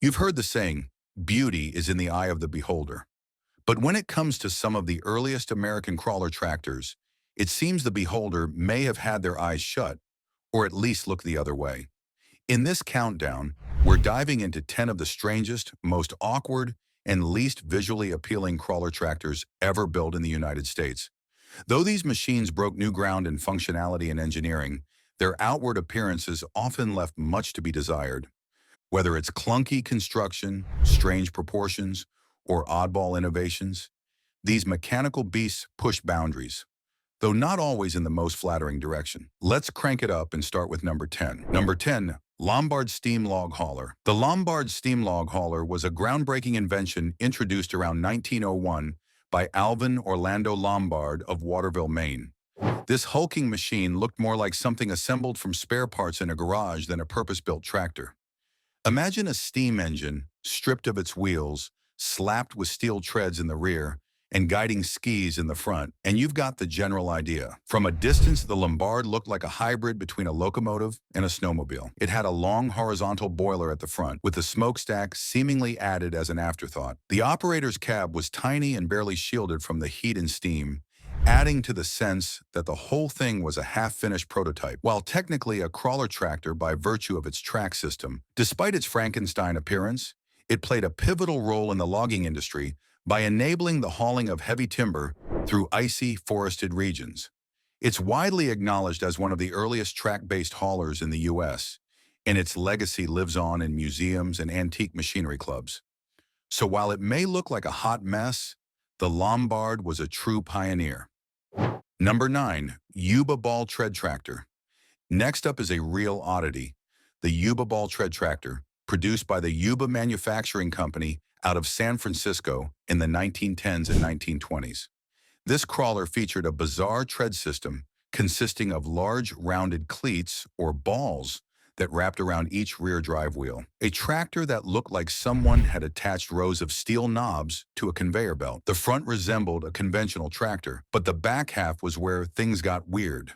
You've heard the saying, beauty is in the eye of the beholder. But when it comes to some of the earliest American crawler tractors, it seems the beholder may have had their eyes shut, or at least look the other way. In this countdown, we're diving into 10 of the strangest, most awkward, and least visually appealing crawler tractors ever built in the United States. Though these machines broke new ground in functionality and engineering, their outward appearances often left much to be desired. Whether it's clunky construction, strange proportions, or oddball innovations, these mechanical beasts push boundaries, though not always in the most flattering direction. Let's crank it up and start with number 10. Number 10, Lombard Steam Log Hauler. The Lombard Steam Log Hauler was a groundbreaking invention introduced around 1901 by Alvin Orlando Lombard of Waterville, Maine. This hulking machine looked more like something assembled from spare parts in a garage than a purpose-built tractor. Imagine a steam engine, stripped of its wheels, slapped with steel treads in the rear, and guiding skis in the front, and you've got the general idea. From a distance, the Lombard looked like a hybrid between a locomotive and a snowmobile. It had a long horizontal boiler at the front, with the smokestack seemingly added as an afterthought. The operator's cab was tiny and barely shielded from the heat and steam, adding to the sense that the whole thing was a half-finished prototype. While technically a crawler tractor by virtue of its track system, despite its Frankenstein appearance, it played a pivotal role in the logging industry by enabling the hauling of heavy timber through icy, forested regions. It's widely acknowledged as one of the earliest track-based haulers in the U.S., and its legacy lives on in museums and antique machinery clubs. So while it may look like a hot mess, the Lombard was a true pioneer. Number 9, Yuba Ball Tread Tractor. Next up is a real oddity, the Yuba Ball Tread Tractor, produced by the Yuba Manufacturing Company out of San Francisco in the 1910s and 1920s. This crawler featured a bizarre tread system consisting of large rounded cleats or balls that wrapped around each rear drive wheel. A tractor that looked like someone had attached rows of steel knobs to a conveyor belt. The front resembled a conventional tractor, but the back half was where things got weird.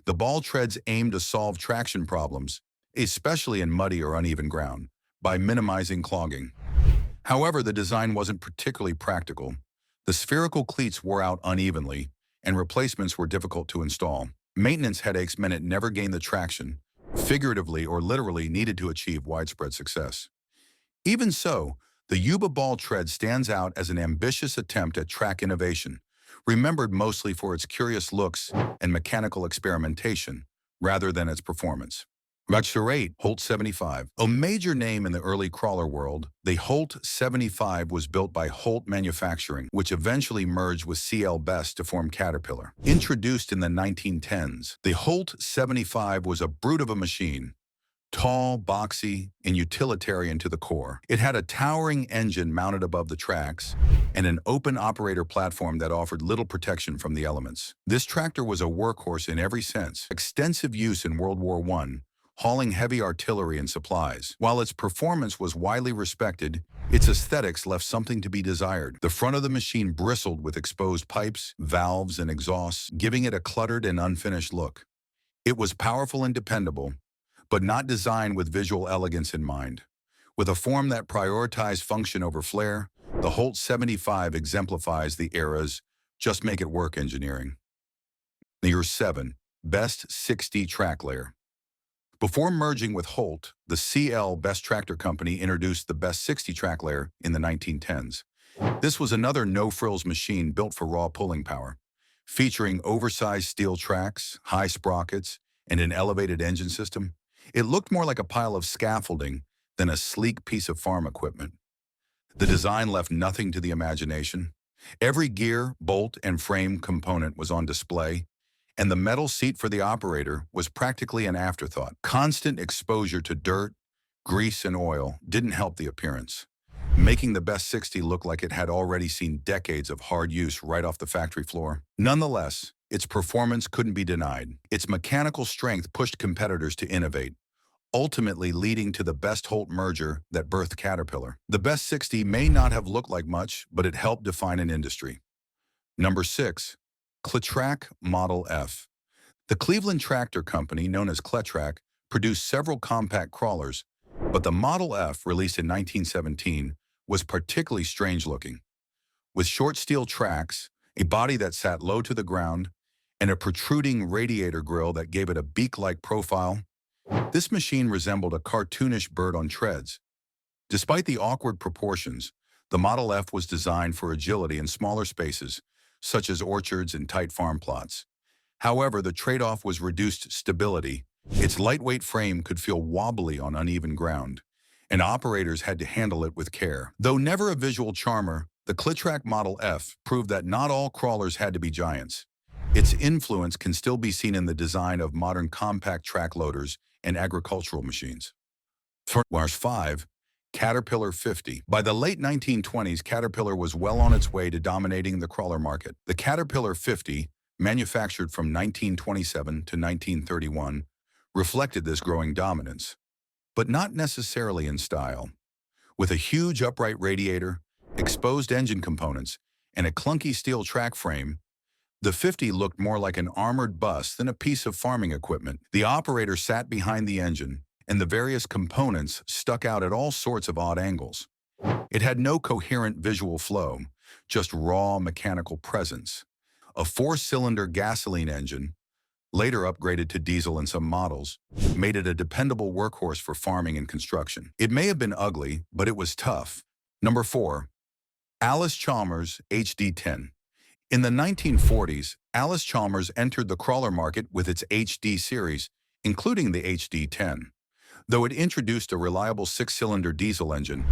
The ball treads aimed to solve traction problems, especially in muddy or uneven ground, by minimizing clogging. However, the design wasn't particularly practical. The spherical cleats wore out unevenly, and replacements were difficult to install. Maintenance headaches meant it never gained the traction, figuratively or literally, needed to achieve widespread success. Even so, the Yuba Ball Tread stands out as an ambitious attempt at track innovation, remembered mostly for its curious looks and mechanical experimentation, rather than its performance. Number 8, Holt 75. A major name in the early crawler world, the Holt 75 was built by Holt Manufacturing, which eventually merged with CL Best to form Caterpillar. Introduced in the 1910s, the Holt 75 was a brute of a machine, tall, boxy, and utilitarian to the core. It had a towering engine mounted above the tracks and an open operator platform that offered little protection from the elements. This tractor was a workhorse in every sense, extensive use in World War I, hauling heavy artillery and supplies. While its performance was widely respected, its aesthetics left something to be desired. The front of the machine bristled with exposed pipes, valves, and exhausts, giving it a cluttered and unfinished look. It was powerful and dependable, but not designed with visual elegance in mind. With a form that prioritized function over flair, the Holt 75 exemplifies the era's just make it work engineering. Number 7, Best 60 Track Layer. Before merging with Holt, the CL Best Tractor Company introduced the Best 60 track layer in the 1910s. This was another no-frills machine built for raw pulling power, featuring oversized steel tracks, high sprockets, and an elevated engine system. It looked more like a pile of scaffolding than a sleek piece of farm equipment. The design left nothing to the imagination. Every gear, bolt, and frame component was on display, and the metal seat for the operator was practically an afterthought. Constant exposure to dirt, grease, and oil didn't help the appearance, making the Best 60 look like it had already seen decades of hard use right off the factory floor. Nonetheless, its performance couldn't be denied. Its mechanical strength pushed competitors to innovate, ultimately leading to the Best Holt merger that birthed Caterpillar. The Best 60 may not have looked like much, but it helped define an industry. Number 6, Clrak Model F. The Cleveland Tractor Company, known as Clrak, produced several compact crawlers, But the Model F, released in 1917, was particularly strange-looking. With short steel tracks, a body that sat low to the ground, and a protruding radiator grille that gave it a beak-like profile, this machine resembled a cartoonish bird on treads. Despite the awkward proportions, the Model F was designed for agility in smaller spaces, such as orchards and tight farm plots. However, the trade-off was reduced stability. Its lightweight frame could feel wobbly on uneven ground, and operators had to handle it with care. Though never a visual charmer, the Clrak Model F proved that not all crawlers had to be giants. Its influence can still be seen in the design of modern compact track loaders and agricultural machines. Mars 5, Caterpillar 50. By the late 1920s, Caterpillar was well on its way to dominating the crawler market. The Caterpillar 50, manufactured from 1927 to 1931, reflected this growing dominance, but not necessarily in style. With a huge upright radiator, exposed engine components, and a clunky steel track frame, the 50 looked more like an armored bus than a piece of farming equipment. The operator sat behind the engine, and the various components stuck out at all sorts of odd angles. It had no coherent visual flow, just raw mechanical presence. A four-cylinder gasoline engine, later upgraded to diesel in some models, made it a dependable workhorse for farming and construction. It may have been ugly, but it was tough. Number 4. Alice Chalmers HD10. In the 1940s, Alice Chalmers entered the crawler market with its HD series, including the HD10. Though it introduced a reliable six-cylinder diesel engine,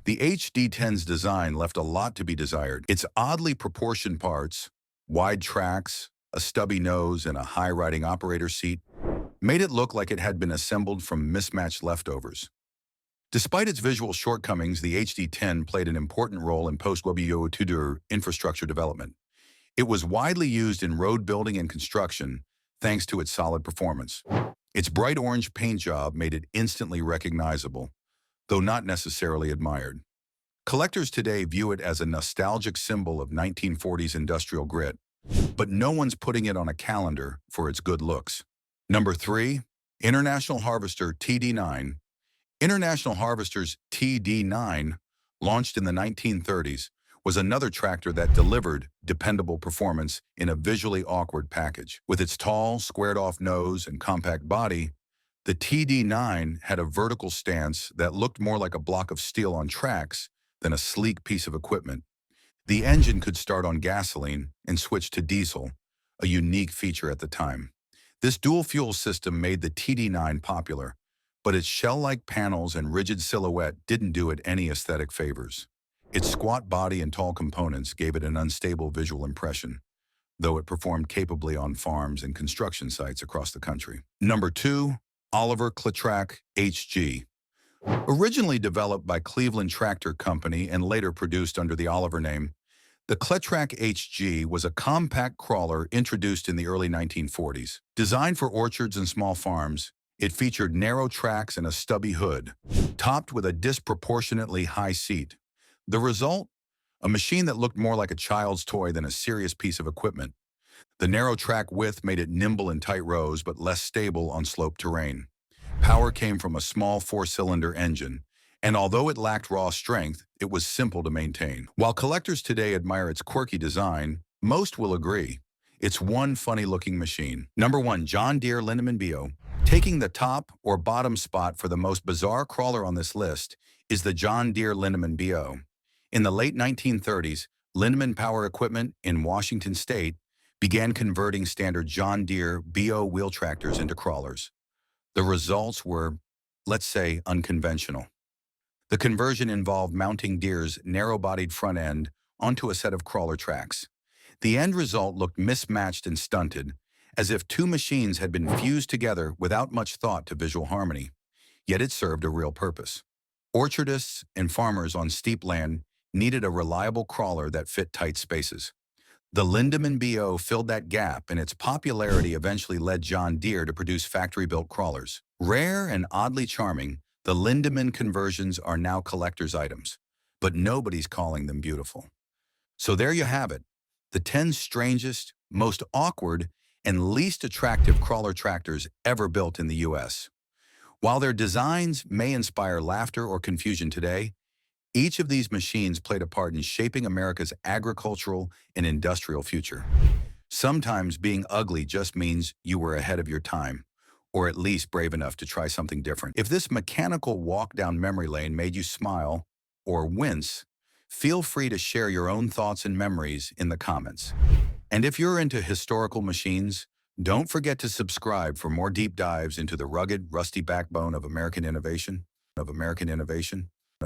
the HD10's design left a lot to be desired. Its oddly proportioned parts, wide tracks, a stubby nose, and a high-riding operator seat made it look like it had been assembled from mismatched leftovers. Despite its visual shortcomings, the HD10 played an important role in post-World War II infrastructure development. It was widely used in road building and construction, thanks to its solid performance. Its bright orange paint job made it instantly recognizable, though not necessarily admired. Collectors today view it as a nostalgic symbol of 1940s industrial grit, but no one's putting it on a calendar for its good looks. Number 3. International Harvester TD9. International Harvester's TD9, launched in the 1930s, was another tractor that delivered dependable performance in a visually awkward package. With its tall, squared-off nose and compact body, the TD9 had a vertical stance that looked more like a block of steel on tracks than a sleek piece of equipment. The engine could start on gasoline and switch to diesel, a unique feature at the time. This dual-fuel system made the TD9 popular, but its shell-like panels and rigid silhouette didn't do it any aesthetic favors. Its squat body and tall components gave it an unstable visual impression, though it performed capably on farms and construction sites across the country. Number 2. Clrak HG. Originally developed by Cleveland Tractor Company and later produced under the Oliver name, the Clrak HG was a compact crawler introduced in the early 1940s. Designed for orchards and small farms, it featured narrow tracks and a stubby hood, topped with a disproportionately high seat. The result? A machine that looked more like a child's toy than a serious piece of equipment. The narrow track width made it nimble in tight rows but less stable on sloped terrain. Power came from a small four-cylinder engine, and although it lacked raw strength, it was simple to maintain. While collectors today admire its quirky design, most will agree it's one funny-looking machine. Number 1. John Deere Linaman BO. Taking the top or bottom spot for the most bizarre crawler on this list is the John Deere Linaman BO. In the late 1930s, Linaman Power Equipment in Washington State began converting standard John Deere BO wheel tractors into crawlers. The results were, let's say, unconventional. The conversion involved mounting Deere's narrow-bodied front end onto a set of crawler tracks. The end result looked mismatched and stunted, as if two machines had been fused together without much thought to visual harmony. Yet it served a real purpose. Orchardists and farmers on steep land needed a reliable crawler that fit tight spaces. The Linaman BO filled that gap, and its popularity eventually led John Deere to produce factory-built crawlers. Rare and oddly charming, the Linaman conversions are now collector's items, but nobody's calling them beautiful. So there you have it, the 10 strangest, most awkward, and least attractive crawler tractors ever built in the U.S. While their designs may inspire laughter or confusion today, each of these machines played a part in shaping America's agricultural and industrial future. Sometimes being ugly just means you were ahead of your time, or at least brave enough to try something different. If this mechanical walk down memory lane made you smile or wince, feel free to share your own thoughts and memories in the comments. And if you're into historical machines, don't forget to subscribe for more deep dives into the rugged, rusty backbone of American innovation.